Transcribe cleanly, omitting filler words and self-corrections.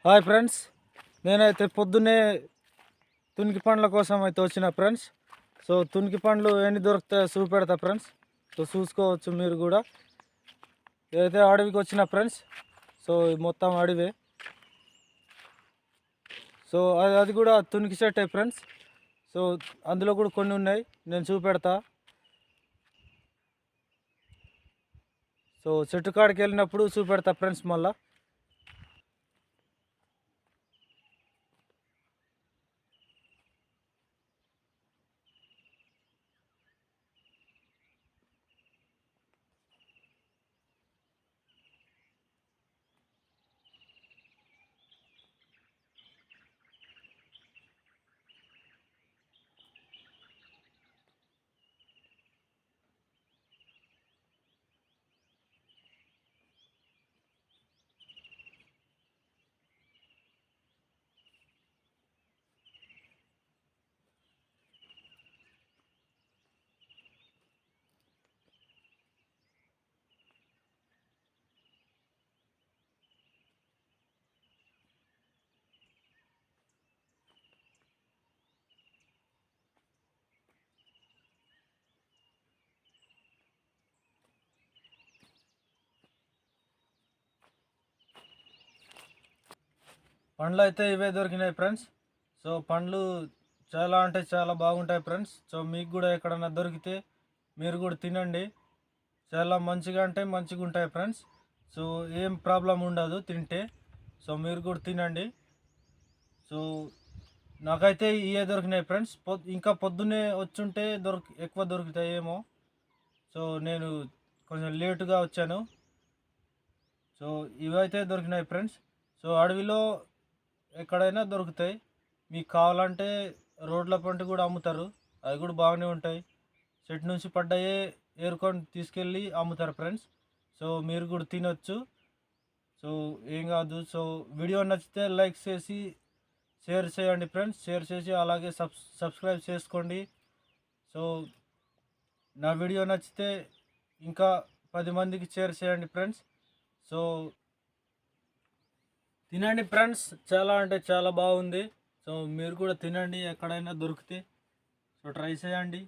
Hi friends, నేనైతే పొద్దున్నే తునికి పండ్ల కోసం అయితే వచ్చిన ఫ్రెండ్స్. సో తునికి పండ్లు ఎన్ని దొరుకుతాయో చూపెడతా ఫ్రెండ్స్. సో చూసుకోవచ్చు మీరు కూడా. ఏదైతే అడవికి వచ్చిన ఫ్రెండ్స్. సో ఇది మొత్తం అడవే. సో అది కూడా తునికి చెట్టే ఫ్రెండ్స్. సో అందులో కూడా కొన్ని ఉన్నాయి, నేను చూపెడతా. సో చెట్టు కాడికి వెళ్ళినప్పుడు చూపెడతా ఫ్రెండ్స్ మళ్ళా. పండ్లు అయితే ఇవే దొరికినాయి ఫ్రెండ్స్. సో పండ్లు చాలా అంటే చాలా బాగుంటాయి ఫ్రెండ్స్. సో మీకు కూడా ఎక్కడన్నా దొరికితే మీరు కూడా తినండి. చాలా మంచిగా అంటే మంచిగా ఉంటాయి ఫ్రెండ్స్. సో ఏం ప్రాబ్లం ఉండదు తింటే. సో మీరు కూడా తినండి. సో నాకైతే ఇవే దొరికినాయి ఫ్రెండ్స్. ఇంకా పొద్దున్నే వచ్చుంటే ఎక్కువ దొరుకుతాయేమో. సో నేను కొంచెం లేటుగా వచ్చాను. సో ఇవైతే దొరికినాయి ఫ్రెండ్స్. సో అడవిలో ఎక్కడైనా దొరుకుతాయి. మీకు కావాలంటే రోడ్ల పంట కూడా అమ్ముతారు, అవి కూడా బాగానే ఉంటాయి. చెట్టు నుంచి పడ్డాయే ఏరుకొని తీసుకెళ్ళి అమ్ముతారు ఫ్రెండ్స్. సో మీరు కూడా తినొచ్చు. సో ఏం కాదు. సో వీడియో నచ్చితే లైక్ చేసి షేర్ చేయండి ఫ్రెండ్స్. షేర్ చేసి అలాగే సబ్స్క్రైబ్ చేసుకోండి. సో నా వీడియో నచ్చితే ఇంకా 10 మందికి షేర్ చేయండి ఫ్రెండ్స్. సో తినండి ఫ్రెండ్స్, చాలా అంటే చాలా బాగుంది. సో మీరు కూడా తినండి ఎక్కడైనా దొరికితే. సో ట్రై చేయండి.